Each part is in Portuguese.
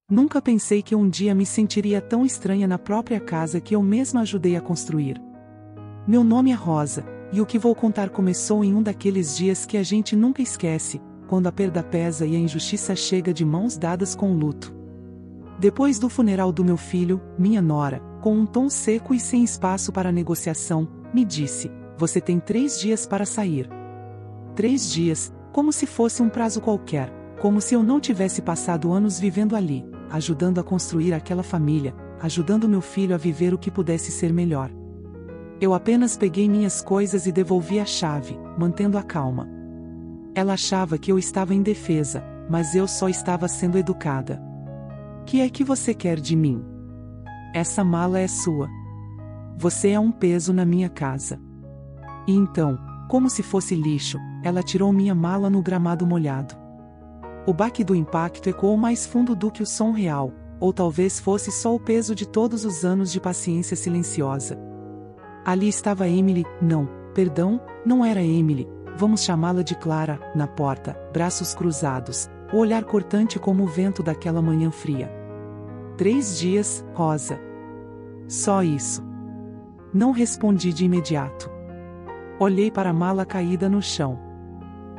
Nunca pensei que um dia me sentiria tão estranha na própria casa que eu mesma ajudei a construir. Meu nome é Rosa, e o que vou contar começou em um daqueles dias que a gente nunca esquece, quando a perda pesa e a injustiça chega de mãos dadas com o luto. Depois do funeral do meu filho, minha nora, com um tom seco e sem espaço para negociação, me disse: "Você tem 3 dias para sair." 3 dias, como se fosse um prazo qualquer, como se eu não tivesse passado anos vivendo ali, ajudando a construir aquela família, ajudando meu filho a viver o que pudesse ser melhor. Eu apenas peguei minhas coisas e devolvi a chave, mantendo a calma. Ela achava que eu estava indefesa, mas eu só estava sendo educada. "Que é que você quer de mim? Essa mala é sua. Você é um peso na minha casa." E então, como se fosse lixo, ela tirou minha mala no gramado molhado. O baque do impacto ecoou mais fundo do que o som real, ou talvez fosse só o peso de todos os anos de paciência silenciosa. Ali estava Emily, não era Emily, vamos chamá-la de Clara, na porta, braços cruzados, o olhar cortante como o vento daquela manhã fria. 3 dias, Rosa. Só isso. Não respondi de imediato. Olhei para a mala caída no chão.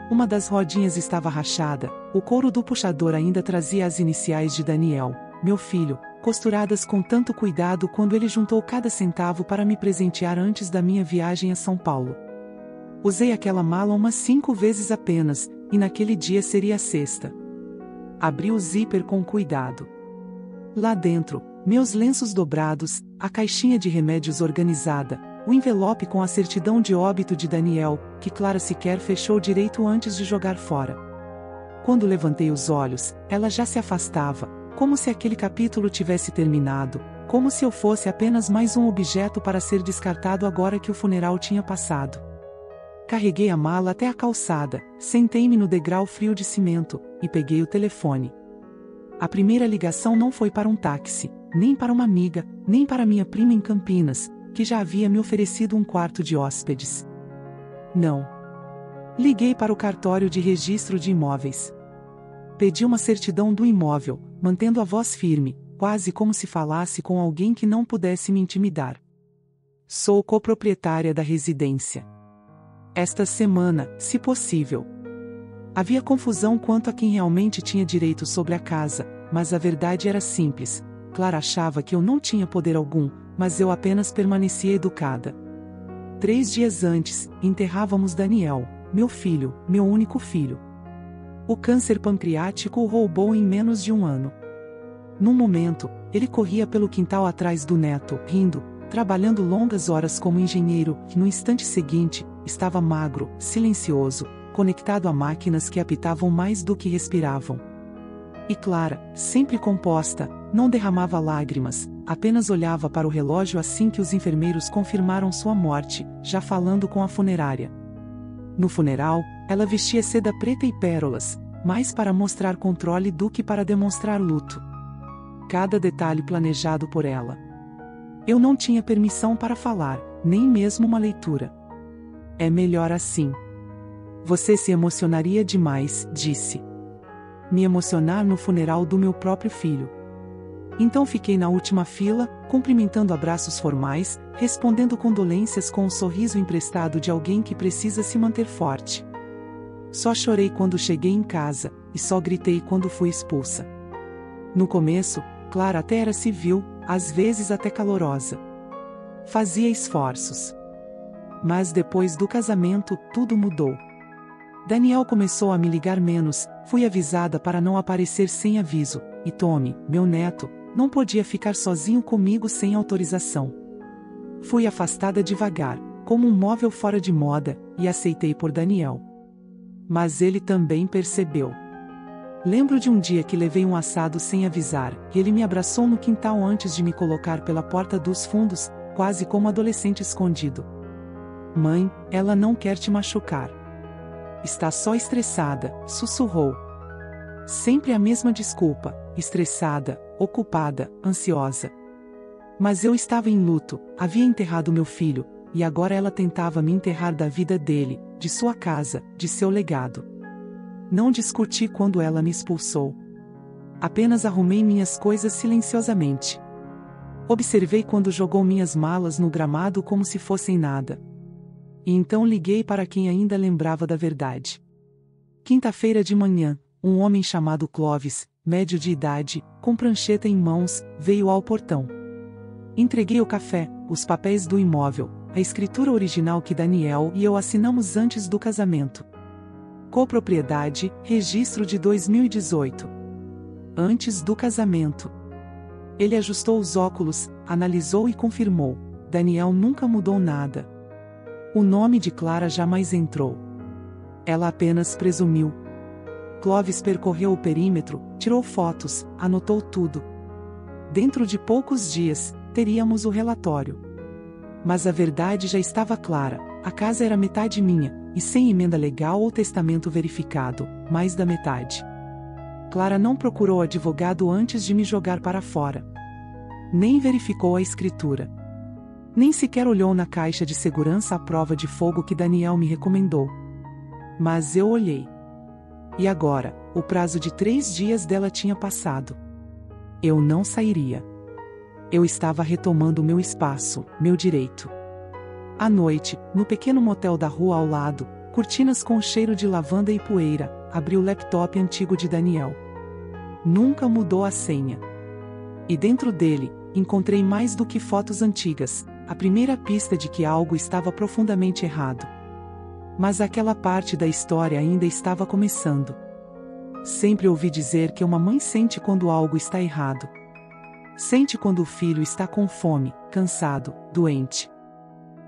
Uma das rodinhas estava rachada, o couro do puxador ainda trazia as iniciais de Daniel, meu filho, costuradas com tanto cuidado quando ele juntou cada centavo para me presentear antes da minha viagem a São Paulo. Usei aquela mala umas 5 vezes apenas, e naquele dia seria a 6ª. Abri o zíper com cuidado. Lá dentro, meus lenços dobrados, a caixinha de remédios organizada, o envelope com a certidão de óbito de Daniel, que Clara sequer fechou direito antes de jogar fora. Quando levantei os olhos, ela já se afastava, como se aquele capítulo tivesse terminado, como se eu fosse apenas mais um objeto para ser descartado agora que o funeral tinha passado. Carreguei a mala até a calçada, sentei-me no degrau frio de cimento, e peguei o telefone. A primeira ligação não foi para um táxi, nem para uma amiga, nem para minha prima em Campinas, que já havia me oferecido um quarto de hóspedes. Não. Liguei para o cartório de registro de imóveis. Pedi uma certidão do imóvel, mantendo a voz firme, quase como se falasse com alguém que não pudesse me intimidar. Sou coproprietária da residência. Esta semana, se possível. Havia confusão quanto a quem realmente tinha direito sobre a casa, mas a verdade era simples. Clara achava que eu não tinha poder algum, mas eu apenas permanecia educada. 3 dias antes, enterrávamos Daniel, meu filho, meu único filho. O câncer pancreático o roubou em menos de um ano. Num momento, ele corria pelo quintal atrás do neto, rindo, trabalhando longas horas como engenheiro, e no instante seguinte, estava magro, silencioso, conectado a máquinas que apitavam mais do que respiravam. E Clara, sempre composta, não derramava lágrimas, apenas olhava para o relógio assim que os enfermeiros confirmaram sua morte, já falando com a funerária. No funeral, ela vestia seda preta e pérolas, mais para mostrar controle do que para demonstrar luto. Cada detalhe planejado por ela. Eu não tinha permissão para falar, nem mesmo uma leitura. "É melhor assim. Você se emocionaria demais", disse. Me emocionar no funeral do meu próprio filho. Então fiquei na última fila, cumprimentando abraços formais, respondendo condolências com um sorriso emprestado de alguém que precisa se manter forte. Só chorei quando cheguei em casa, e só gritei quando fui expulsa. No começo, Clara até era civil, às vezes até calorosa. Fazia esforços. Mas depois do casamento, tudo mudou. Daniel começou a me ligar menos, fui avisada para não aparecer sem aviso, e Tommy, meu neto, não podia ficar sozinho comigo sem autorização. Fui afastada devagar, como um móvel fora de moda, e aceitei por Daniel. Mas ele também percebeu. Lembro de um dia que levei um assado sem avisar, e ele me abraçou no quintal antes de me colocar pela porta dos fundos, quase como adolescente escondido. "Mãe, ela não quer te machucar. Está só estressada", sussurrou. Sempre a mesma desculpa, estressada, ocupada, ansiosa. Mas eu estava em luto, havia enterrado meu filho, e agora ela tentava me enterrar da vida dele, de sua casa, de seu legado. Não discuti quando ela me expulsou. Apenas arrumei minhas coisas silenciosamente. Observei quando jogou minhas malas no gramado como se fossem nada. E então liguei para quem ainda lembrava da verdade. Quinta-feira de manhã, um homem chamado Clovis, médio de idade, com prancheta em mãos, veio ao portão. Entreguei o café, os papéis do imóvel, a escritura original que Daniel e eu assinamos antes do casamento. Copropriedade, registro de 2018. Antes do casamento. Ele ajustou os óculos, analisou e confirmou. Daniel nunca mudou nada. O nome de Clara jamais entrou. Ela apenas presumiu. Clovis percorreu o perímetro, tirou fotos, anotou tudo. Dentro de poucos dias, teríamos o relatório. Mas a verdade já estava clara, a casa era metade minha, e sem emenda legal ou testamento verificado, mais da metade. Clara não procurou advogado antes de me jogar para fora. Nem verificou a escritura. Nem sequer olhou na caixa de segurança a prova de fogo que Daniel me recomendou. Mas eu olhei. E agora, o prazo de 3 dias dela tinha passado. Eu não sairia. Eu estava retomando meu espaço, meu direito. À noite, no pequeno motel da rua ao lado, cortinas com cheiro de lavanda e poeira, abri o laptop antigo de Daniel. Nunca mudou a senha. E dentro dele, encontrei mais do que fotos antigas, a primeira pista de que algo estava profundamente errado. Mas aquela parte da história ainda estava começando. Sempre ouvi dizer que uma mãe sente quando algo está errado. Sente quando o filho está com fome, cansado, doente.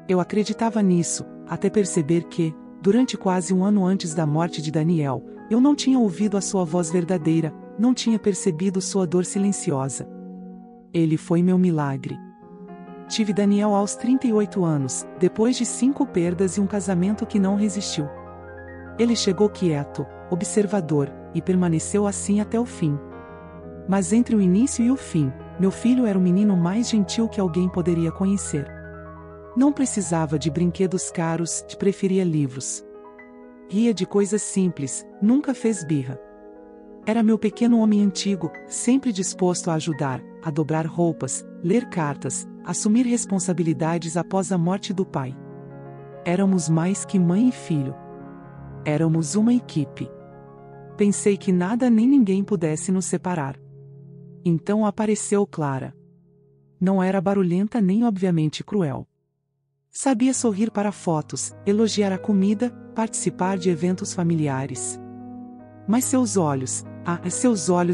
Eu acreditava nisso, até perceber que, durante quase um ano antes da morte de Daniel, eu não tinha ouvido a sua voz verdadeira, não tinha percebido sua dor silenciosa. Ele foi meu milagre. Tive Daniel aos 38 anos, depois de 5 perdas e um casamento que não resistiu. Ele chegou quieto, observador, e permaneceu assim até o fim. Mas entre o início e o fim, meu filho era o menino mais gentil que alguém poderia conhecer. Não precisava de brinquedos caros, preferia livros. Ria de coisas simples, nunca fez birra. Era meu pequeno homem antigo, sempre disposto a ajudar, a dobrar roupas, ler cartas, assumir responsabilidades após a morte do pai. Éramos mais que mãe e filho. Éramos uma equipe. Pensei que nada nem ninguém pudesse nos separar. Então apareceu Clara. Não era barulhenta nem obviamente cruel. Sabia sorrir para fotos, elogiar a comida, participar de eventos familiares. Mas seus olhos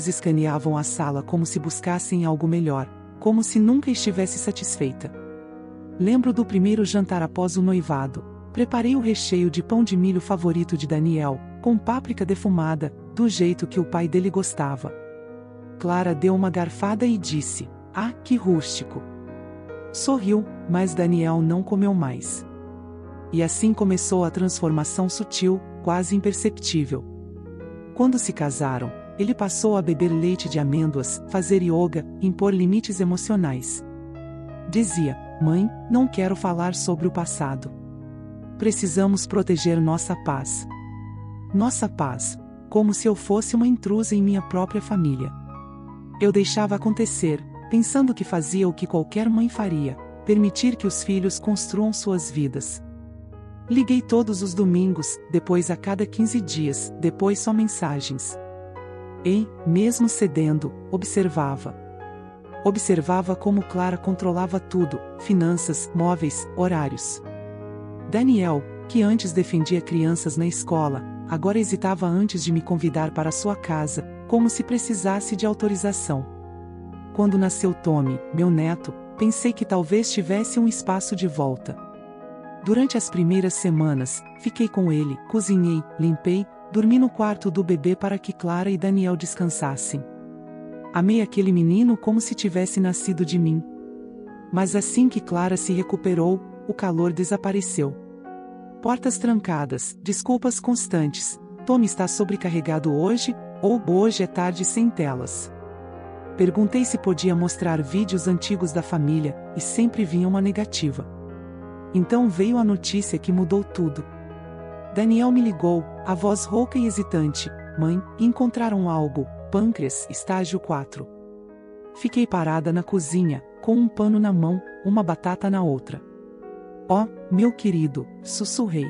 escaneavam a sala como se buscassem algo melhor, como se nunca estivesse satisfeita. Lembro do primeiro jantar após o noivado. Preparei o recheio de pão de milho favorito de Daniel, com páprica defumada, do jeito que o pai dele gostava. Clara deu uma garfada e disse: "Ah, que rústico!" Sorriu, mas Daniel não comeu mais. E assim começou a transformação sutil, quase imperceptível. Quando se casaram, ele passou a beber leite de amêndoas, fazer yoga, impor limites emocionais. Dizia: "Mãe, não quero falar sobre o passado. Precisamos proteger nossa paz." Nossa paz, como se eu fosse uma intrusa em minha própria família. Eu deixava acontecer, pensando que fazia o que qualquer mãe faria, permitir que os filhos construam suas vidas. Liguei todos os domingos, depois a cada 15 dias, depois só mensagens. E, mesmo cedendo, observava. Observava como Clara controlava tudo, finanças, móveis, horários. Daniel, que antes defendia crianças na escola, agora hesitava antes de me convidar para sua casa, como se precisasse de autorização. Quando nasceu Tommy, meu neto, pensei que talvez tivesse um espaço de volta. Durante as primeiras semanas, fiquei com ele, cozinhei, limpei, dormi no quarto do bebê para que Clara e Daniel descansassem. Amei aquele menino como se tivesse nascido de mim. Mas assim que Clara se recuperou, o calor desapareceu. Portas trancadas, desculpas constantes. Tommy está sobrecarregado hoje, ou hoje é tarde sem telas. Perguntei se podia mostrar vídeos antigos da família, e sempre vinha uma negativa. Então veio a notícia que mudou tudo. Daniel me ligou, a voz rouca e hesitante: "Mãe, encontraram algo, Pâncreas, estágio 4. Fiquei parada na cozinha, com um pano na mão, uma batata na outra. Oh, meu querido, sussurrei.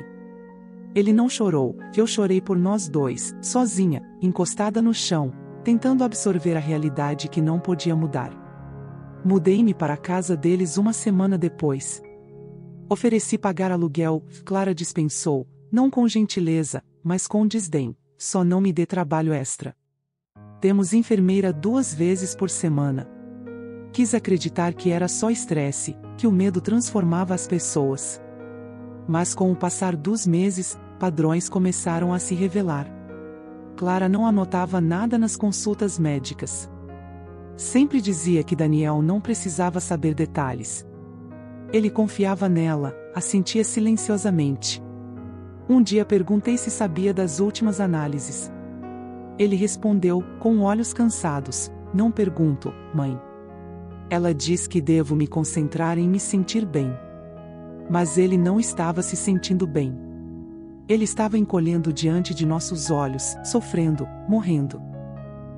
Ele não chorou, eu chorei por nós dois, sozinha, encostada no chão, tentando absorver a realidade que não podia mudar. Mudei-me para a casa deles uma semana depois. Ofereci pagar aluguel, Clara dispensou, não com gentileza, mas com desdém, só não me dê trabalho extra. Temos enfermeira 2 vezes por semana. Quis acreditar que era só estresse, que o medo transformava as pessoas. Mas com o passar dos meses, padrões começaram a se revelar. Clara não anotava nada nas consultas médicas. Sempre dizia que Daniel não precisava saber detalhes. Ele confiava nela, assentia silenciosamente. Um dia perguntei se sabia das últimas análises. Ele respondeu, com olhos cansados: não pergunto, mãe. Ela diz que devo me concentrar em me sentir bem. Mas ele não estava se sentindo bem. Ele estava encolhendo diante de nossos olhos, sofrendo, morrendo.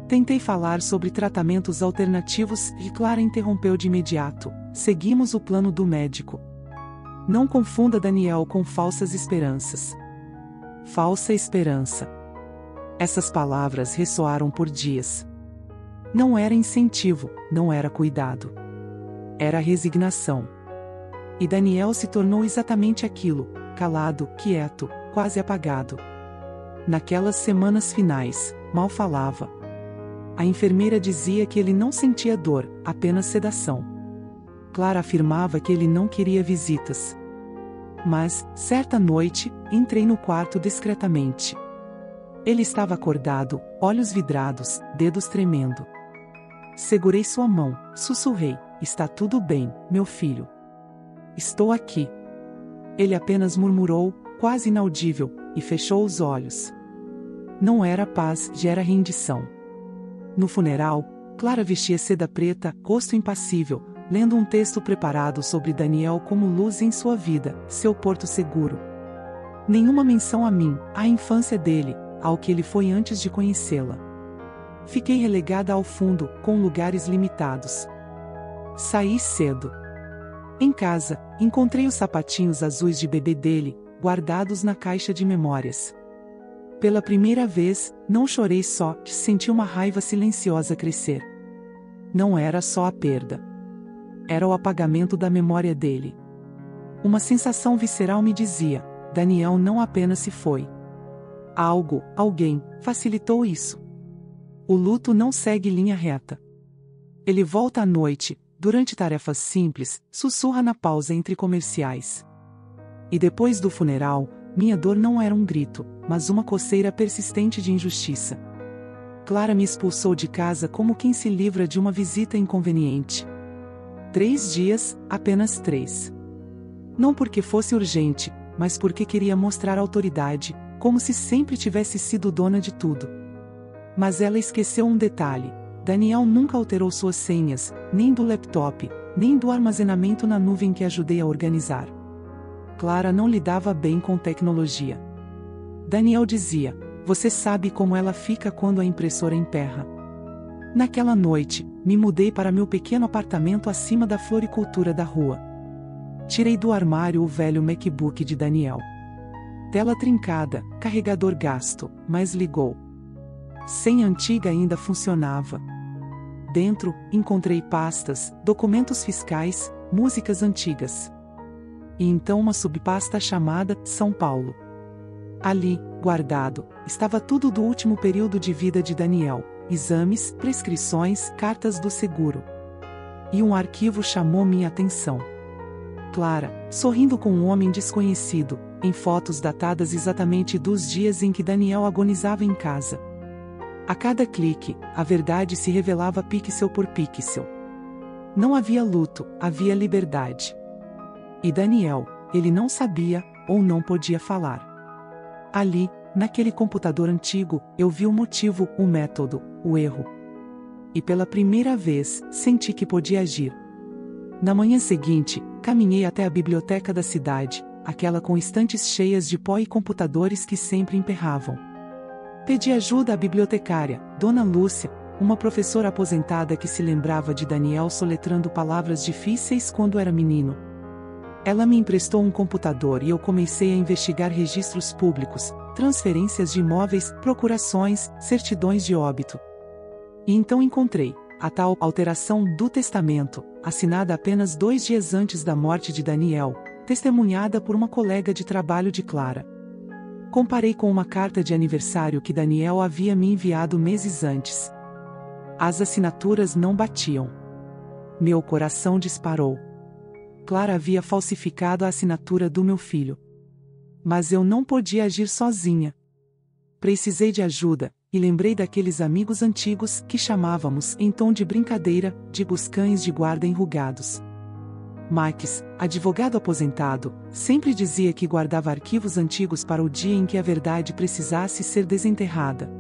Tentei falar sobre tratamentos alternativos e Clara interrompeu de imediato: seguimos o plano do médico. Não confunda Daniel com falsas esperanças. Falsa esperança. Essas palavras ressoaram por dias. Não era incentivo, não era cuidado. Era resignação. E Daniel se tornou exatamente aquilo, calado, quieto, quase apagado. Naquelas semanas finais, mal falava. A enfermeira dizia que ele não sentia dor, apenas sedação. Clara afirmava que ele não queria visitas. Mas, certa noite, entrei no quarto discretamente. Ele estava acordado, olhos vidrados, dedos tremendo. Segurei sua mão, sussurrei: está tudo bem, meu filho. Estou aqui. Ele apenas murmurou, quase inaudível, e fechou os olhos. Não era paz, já era rendição. No funeral, Clara vestia seda preta, rosto impassível, lendo um texto preparado sobre Daniel como luz em sua vida, seu porto seguro. Nenhuma menção a mim, à infância dele, ao que ele foi antes de conhecê-la. Fiquei relegada ao fundo, com lugares limitados. Saí cedo. Em casa, encontrei os sapatinhos azuis de bebê dele, guardados na caixa de memórias. Pela primeira vez, não chorei só, senti uma raiva silenciosa crescer. Não era só a perda. Era o apagamento da memória dele. Uma sensação visceral me dizia: Daniel não apenas se foi. Algo, alguém, facilitou isso. O luto não segue linha reta. Ele volta à noite, durante tarefas simples, sussurra na pausa entre comerciais. E depois do funeral, minha dor não era um grito, mas uma coceira persistente de injustiça. Clara me expulsou de casa como quem se livra de uma visita inconveniente. 3 dias, apenas 3. Não porque fosse urgente, mas porque queria mostrar autoridade, como se sempre tivesse sido dona de tudo. Mas ela esqueceu um detalhe: Daniel nunca alterou suas senhas, nem do laptop, nem do armazenamento na nuvem que ajudei a organizar. Clara não lidava bem com tecnologia. Daniel dizia: você sabe como ela fica quando a impressora emperra. Naquela noite, me mudei para meu pequeno apartamento acima da floricultura da rua. Tirei do armário o velho MacBook de Daniel. Tela trincada, carregador gasto, mas ligou. Senha antiga ainda funcionava. Dentro, encontrei pastas, documentos fiscais, músicas antigas. E então uma subpasta chamada São Paulo. Ali, guardado, estava tudo do último período de vida de Daniel: exames, prescrições, cartas do seguro. E um arquivo chamou minha atenção. Clara, sorrindo com um homem desconhecido, em fotos datadas exatamente dos dias em que Daniel agonizava em casa. A cada clique, a verdade se revelava pixel por pixel. Não havia luto, havia liberdade. E Daniel, ele não sabia, ou não podia falar. Ali, naquele computador antigo, eu vi o motivo, o método, o erro. E pela primeira vez, senti que podia agir. Na manhã seguinte, caminhei até a biblioteca da cidade, aquela com estantes cheias de pó e computadores que sempre emperravam. Pedi ajuda à bibliotecária, Dona Lúcia, uma professora aposentada que se lembrava de Daniel soletrando palavras difíceis quando era menino. Ela me emprestou um computador e eu comecei a investigar registros públicos, transferências de imóveis, procurações, certidões de óbito. E então encontrei a tal alteração do testamento, assinada apenas 2 dias antes da morte de Daniel, testemunhada por uma colega de trabalho de Clara. Comparei com uma carta de aniversário que Daniel havia me enviado meses antes. As assinaturas não batiam. Meu coração disparou. Clara havia falsificado a assinatura do meu filho. Mas eu não podia agir sozinha. Precisei de ajuda, e lembrei daqueles amigos antigos que chamávamos, em tom de brincadeira, de os cães de guarda enrugados. Max, advogado aposentado, sempre dizia que guardava arquivos antigos para o dia em que a verdade precisasse ser desenterrada.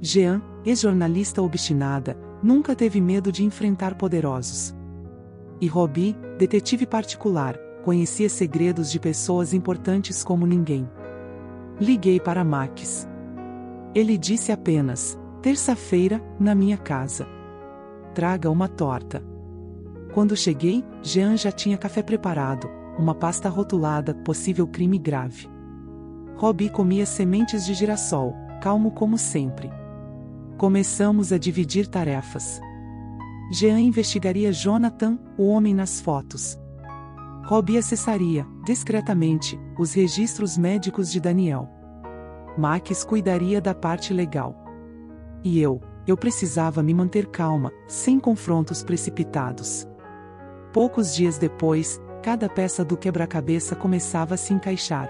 Jean, ex-jornalista obstinada, nunca teve medo de enfrentar poderosos. E Robbie, detetive particular, conhecia segredos de pessoas importantes como ninguém. Liguei para Max. Ele disse apenas: terça-feira, na minha casa. Traga uma torta. Quando cheguei, Jean já tinha café preparado, uma pasta rotulada, possível crime grave. Robbie comia sementes de girassol, calmo como sempre. Começamos a dividir tarefas. Jean investigaria Jonathan, o homem nas fotos. Robbie acessaria, discretamente, os registros médicos de Daniel. Max cuidaria da parte legal. E eu precisava me manter calma, sem confrontos precipitados. Poucos dias depois, cada peça do quebra-cabeça começava a se encaixar.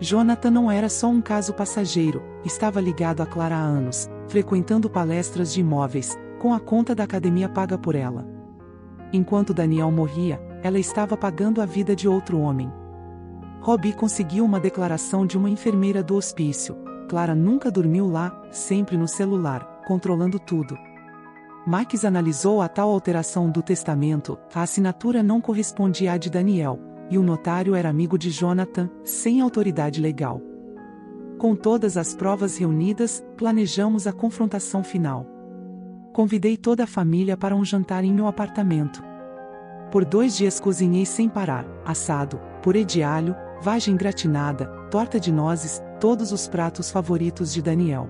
Jonathan não era só um caso passageiro, estava ligado a Clara há anos, frequentando palestras de imóveis, com a conta da academia paga por ela. Enquanto Daniel morria, ela estava pagando a vida de outro homem. Robbie conseguiu uma declaração de uma enfermeira do hospício. Clara nunca dormiu lá, sempre no celular, controlando tudo. Max analisou a tal alteração do testamento, a assinatura não correspondia à de Daniel, e o notário era amigo de Jonathan, sem autoridade legal. Com todas as provas reunidas, planejamos a confrontação final. Convidei toda a família para um jantar em meu apartamento. Por 2 dias cozinhei sem parar, assado, purê de alho, vagem gratinada, torta de nozes, todos os pratos favoritos de Daniel.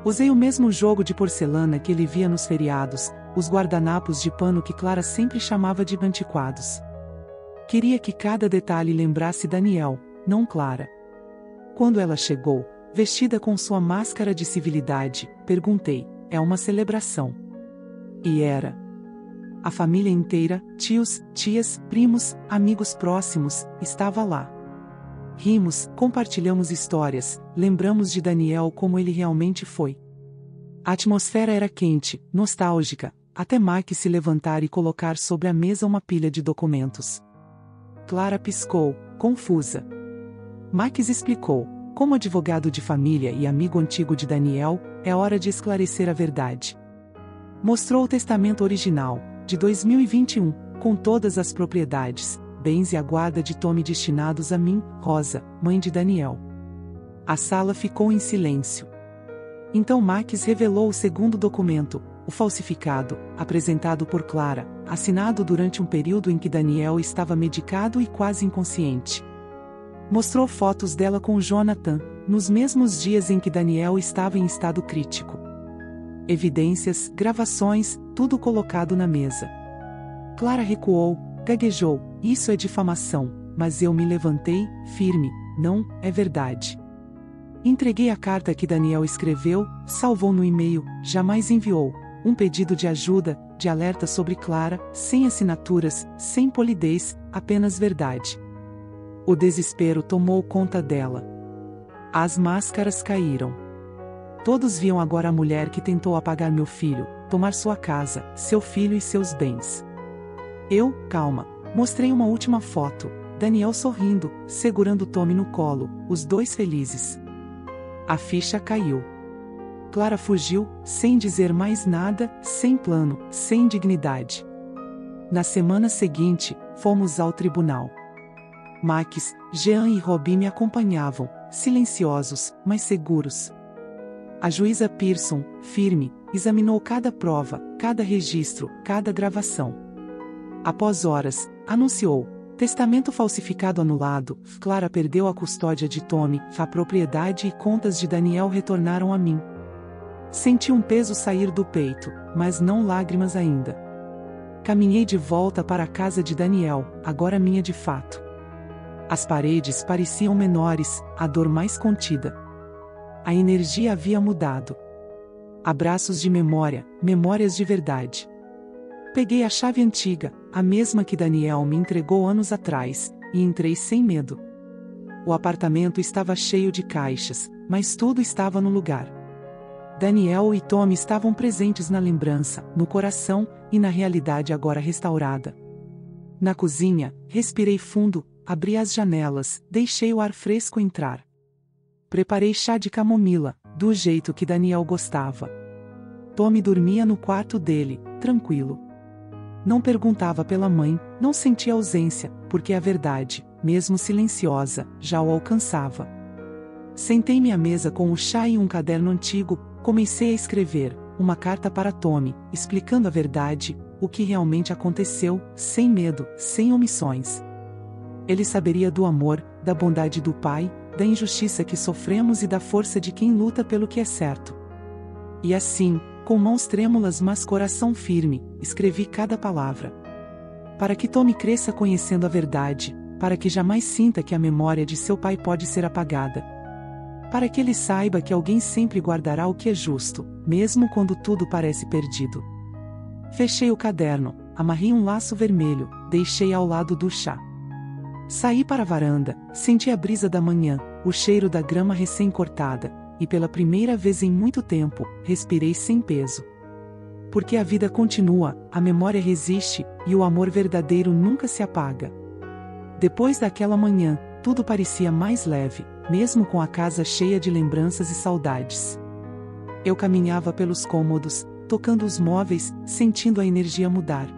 Usei o mesmo jogo de porcelana que ele via nos feriados, os guardanapos de pano que Clara sempre chamava de antiquados. Queria que cada detalhe lembrasse Daniel, não Clara. Quando ela chegou, vestida com sua máscara de civilidade, perguntei: é uma celebração? E era. A família inteira, tios, tias, primos, amigos próximos, estava lá. Rimos, compartilhamos histórias, lembramos de Daniel como ele realmente foi. A atmosfera era quente, nostálgica, até Max se levantar e colocar sobre a mesa uma pilha de documentos. Clara piscou, confusa. Max explicou: como advogado de família e amigo antigo de Daniel, é hora de esclarecer a verdade. Mostrou o testamento original, de 2021, com todas as propriedades, bens e a guarda de Tommy destinados a mim, Rosa, mãe de Daniel. A sala ficou em silêncio. Então Max revelou o segundo documento, o falsificado, apresentado por Clara, assinado durante um período em que Daniel estava medicado e quase inconsciente. Mostrou fotos dela com Jonathan, nos mesmos dias em que Daniel estava em estado crítico. Evidências, gravações, tudo colocado na mesa. Clara recuou, gaguejou: isso é difamação, mas eu me levantei, firme: não, é verdade. Entreguei a carta que Daniel escreveu, salvou no e-mail, jamais enviou, um pedido de ajuda, de alerta sobre Clara, sem assinaturas, sem polidez, apenas verdade. O desespero tomou conta dela. As máscaras caíram. Todos viam agora a mulher que tentou apagar meu filho, tomar sua casa, seu filho e seus bens. Eu, calma, mostrei uma última foto, Daniel sorrindo, segurando Tommy no colo, os dois felizes. A ficha caiu. Clara fugiu, sem dizer mais nada, sem plano, sem dignidade. Na semana seguinte, fomos ao tribunal. Max, Jean e Robbie me acompanhavam, silenciosos, mas seguros. A juíza Pearson, firme, examinou cada prova, cada registro, cada gravação. Após horas, anunciou: testamento falsificado anulado, Clara perdeu a custódia de Tommy, a propriedade e contas de Daniel retornaram a mim. Senti um peso sair do peito, mas não lágrimas ainda. Caminhei de volta para a casa de Daniel, agora minha de fato. As paredes pareciam menores, a dor mais contida. A energia havia mudado. Abraços de memória, memórias de verdade. Peguei a chave antiga, a mesma que Daniel me entregou anos atrás, e entrei sem medo. O apartamento estava cheio de caixas, mas tudo estava no lugar. Daniel e Tommy estavam presentes na lembrança, no coração, e na realidade agora restaurada. Na cozinha, respirei fundo, abri as janelas, deixei o ar fresco entrar. Preparei chá de camomila, do jeito que Daniel gostava. Tommy dormia no quarto dele, tranquilo. Não perguntava pela mãe, não sentia ausência, porque a verdade, mesmo silenciosa, já o alcançava. Sentei-me à mesa com o chá e um caderno antigo, comecei a escrever uma carta para Tommy, explicando a verdade, o que realmente aconteceu, sem medo, sem omissões. Ele saberia do amor, da bondade do pai, da injustiça que sofremos e da força de quem luta pelo que é certo. E assim, com mãos trêmulas mas coração firme, escrevi cada palavra. Para que Tommy cresça conhecendo a verdade, para que jamais sinta que a memória de seu pai pode ser apagada. Para que ele saiba que alguém sempre guardará o que é justo, mesmo quando tudo parece perdido. Fechei o caderno, amarrei um laço vermelho, deixei ao lado do chá. Saí para a varanda, senti a brisa da manhã, o cheiro da grama recém-cortada, e pela primeira vez em muito tempo, respirei sem peso. Porque a vida continua, a memória resiste, e o amor verdadeiro nunca se apaga. Depois daquela manhã, tudo parecia mais leve, mesmo com a casa cheia de lembranças e saudades. Eu caminhava pelos cômodos, tocando os móveis, sentindo a energia mudar.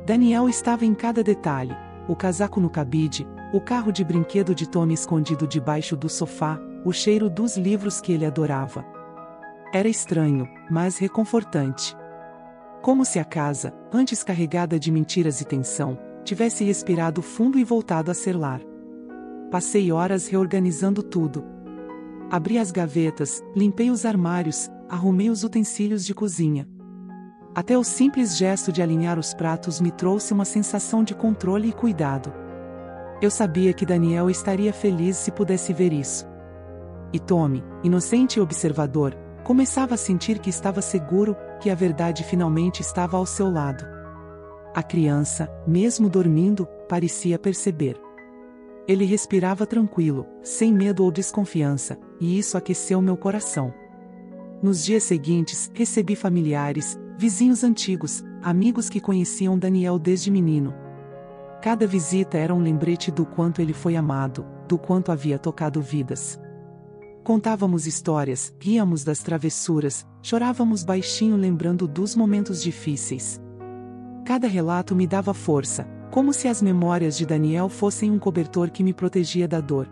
Daniel estava em cada detalhe, o casaco no cabide, o carro de brinquedo de Tommy escondido debaixo do sofá, o cheiro dos livros que ele adorava. Era estranho, mas reconfortante. Como se a casa, antes carregada de mentiras e tensão, tivesse respirado fundo e voltado a ser lar. Passei horas reorganizando tudo. Abri as gavetas, limpei os armários, arrumei os utensílios de cozinha. Até o simples gesto de alinhar os pratos me trouxe uma sensação de controle e cuidado. Eu sabia que Daniel estaria feliz se pudesse ver isso. E Tommy, inocente e observador, começava a sentir que estava seguro, que a verdade finalmente estava ao seu lado. A criança, mesmo dormindo, parecia perceber. Ele respirava tranquilo, sem medo ou desconfiança, e isso aqueceu meu coração. Nos dias seguintes, recebi familiares, vizinhos antigos, amigos que conheciam Daniel desde menino. Cada visita era um lembrete do quanto ele foi amado, do quanto havia tocado vidas. Contávamos histórias, ríamos das travessuras, chorávamos baixinho lembrando dos momentos difíceis. Cada relato me dava força, como se as memórias de Daniel fossem um cobertor que me protegia da dor.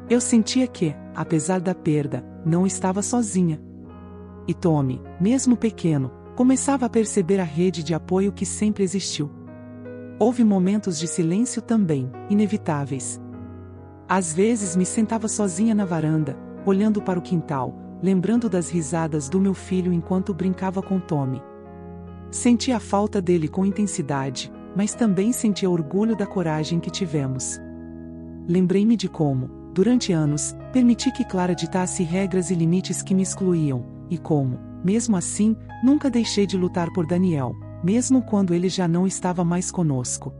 Eu sentia que, apesar da perda, não estava sozinha. E Tommy, mesmo pequeno, começava a perceber a rede de apoio que sempre existiu. Houve momentos de silêncio também, inevitáveis. Às vezes me sentava sozinha na varanda, olhando para o quintal, lembrando das risadas do meu filho enquanto brincava com Tommy. Sentia a falta dele com intensidade, mas também sentia orgulho da coragem que tivemos. Lembrei-me de como, durante anos, permiti que Clara ditasse regras e limites que me excluíam, e como, mesmo assim, nunca deixei de lutar por Daniel, mesmo quando ele já não estava mais conosco.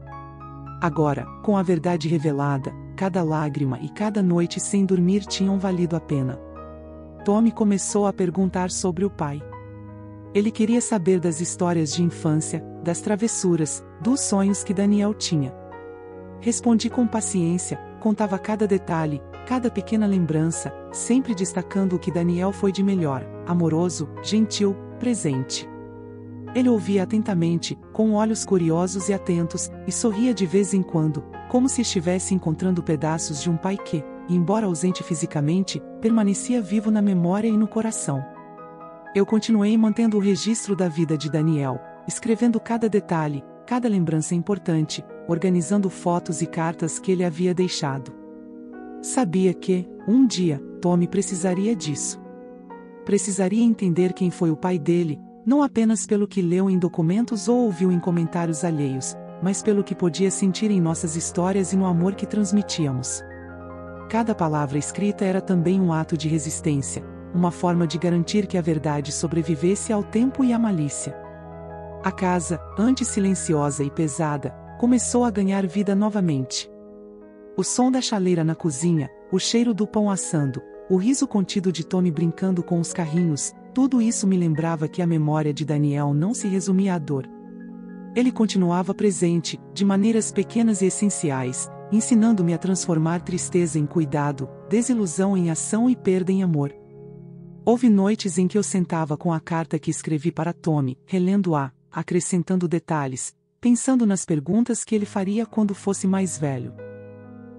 Agora, com a verdade revelada, cada lágrima e cada noite sem dormir tinham valido a pena. Tommy começou a perguntar sobre o pai. Ele queria saber das histórias de infância, das travessuras, dos sonhos que Daniel tinha. Respondi com paciência, contava cada detalhe, cada pequena lembrança, sempre destacando o que Daniel foi de melhor, amoroso, gentil, presente. Ele ouvia atentamente, com olhos curiosos e atentos, e sorria de vez em quando, como se estivesse encontrando pedaços de um pai que, e embora ausente fisicamente, permanecia vivo na memória e no coração. Eu continuei mantendo o registro da vida de Daniel, escrevendo cada detalhe, cada lembrança importante, organizando fotos e cartas que ele havia deixado. Sabia que, um dia, Tommy precisaria disso. Precisaria entender quem foi o pai dele, não apenas pelo que leu em documentos ou ouviu em comentários alheios, mas pelo que podia sentir em nossas histórias e no amor que transmitíamos. Cada palavra escrita era também um ato de resistência, uma forma de garantir que a verdade sobrevivesse ao tempo e à malícia. A casa, antes silenciosa e pesada, começou a ganhar vida novamente. O som da chaleira na cozinha, o cheiro do pão assando, o riso contido de Tommy brincando com os carrinhos, tudo isso me lembrava que a memória de Daniel não se resumia à dor. Ele continuava presente, de maneiras pequenas e essenciais, ensinando-me a transformar tristeza em cuidado, desilusão em ação e perda em amor. Houve noites em que eu sentava com a carta que escrevi para Tommy, relendo-a, acrescentando detalhes, pensando nas perguntas que ele faria quando fosse mais velho.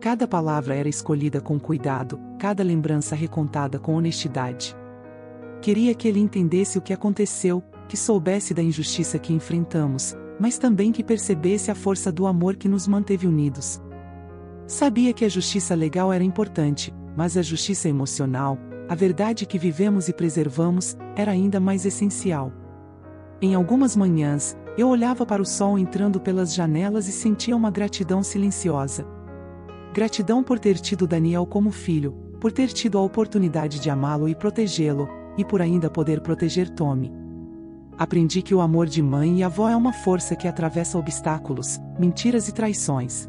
Cada palavra era escolhida com cuidado, cada lembrança recontada com honestidade. Queria que ele entendesse o que aconteceu, que soubesse da injustiça que enfrentamos, mas também que percebesse a força do amor que nos manteve unidos. Sabia que a justiça legal era importante, mas a justiça emocional, a verdade que vivemos e preservamos, era ainda mais essencial. Em algumas manhãs, eu olhava para o sol entrando pelas janelas e sentia uma gratidão silenciosa. Gratidão por ter tido Daniel como filho, por ter tido a oportunidade de amá-lo e protegê-lo, e por ainda poder proteger Tommy. Aprendi que o amor de mãe e avó é uma força que atravessa obstáculos, mentiras e traições.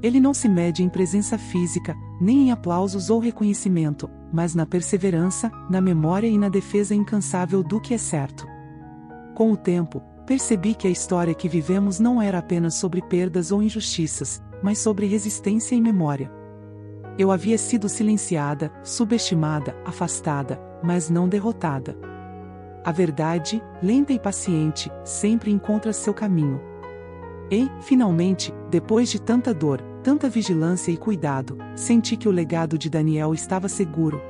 Ele não se mede em presença física, nem em aplausos ou reconhecimento, mas na perseverança, na memória e na defesa incansável do que é certo. Com o tempo, percebi que a história que vivemos não era apenas sobre perdas ou injustiças, mas sobre resistência e memória. Eu havia sido silenciada, subestimada, afastada, mas não derrotada. A verdade, lenta e paciente, sempre encontra seu caminho. E, finalmente, depois de tanta dor, tanta vigilância e cuidado, senti que o legado de Daniel estava seguro.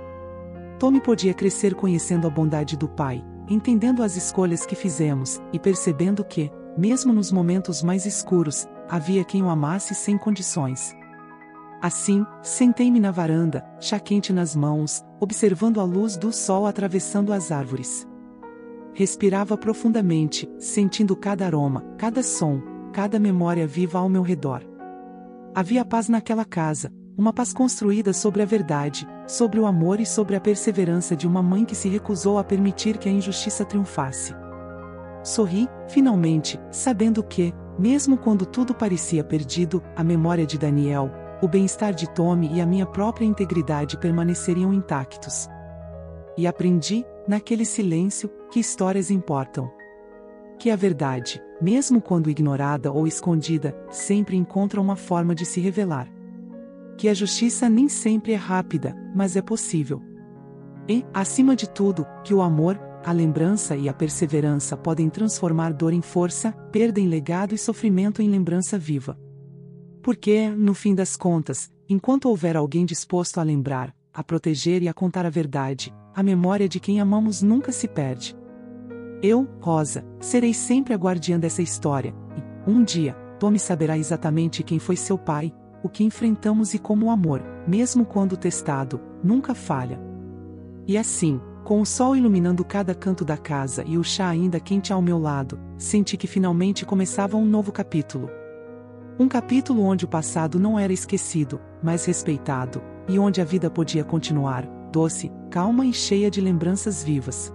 Tommy podia crescer conhecendo a bondade do pai, entendendo as escolhas que fizemos, e percebendo que, mesmo nos momentos mais escuros, havia quem o amasse sem condições. Assim, sentei-me na varanda, chá quente nas mãos, observando a luz do sol atravessando as árvores. Respirava profundamente, sentindo cada aroma, cada som, cada memória viva ao meu redor. Havia paz naquela casa, uma paz construída sobre a verdade, sobre o amor e sobre a perseverança de uma mãe que se recusou a permitir que a injustiça triunfasse. Sorri, finalmente, sabendo que, mesmo quando tudo parecia perdido, a memória de Daniel, o bem-estar de Tommy e a minha própria integridade permaneceriam intactos. E aprendi, naquele silêncio, que histórias importam. Que a verdade, mesmo quando ignorada ou escondida, sempre encontra uma forma de se revelar. Que a justiça nem sempre é rápida, mas é possível. E, acima de tudo, que o amor, a lembrança e a perseverança podem transformar dor em força, perda em legado e sofrimento em lembrança viva. Porque, no fim das contas, enquanto houver alguém disposto a lembrar, a proteger e a contar a verdade, a memória de quem amamos nunca se perde. Eu, Rosa, serei sempre a guardiã dessa história, e, um dia, Tommy saberá exatamente quem foi seu pai, o que enfrentamos e como o amor, mesmo quando testado, nunca falha. E assim, com o sol iluminando cada canto da casa e o chá ainda quente ao meu lado, senti que finalmente começava um novo capítulo. Um capítulo onde o passado não era esquecido, mas respeitado, e onde a vida podia continuar, doce, calma e cheia de lembranças vivas.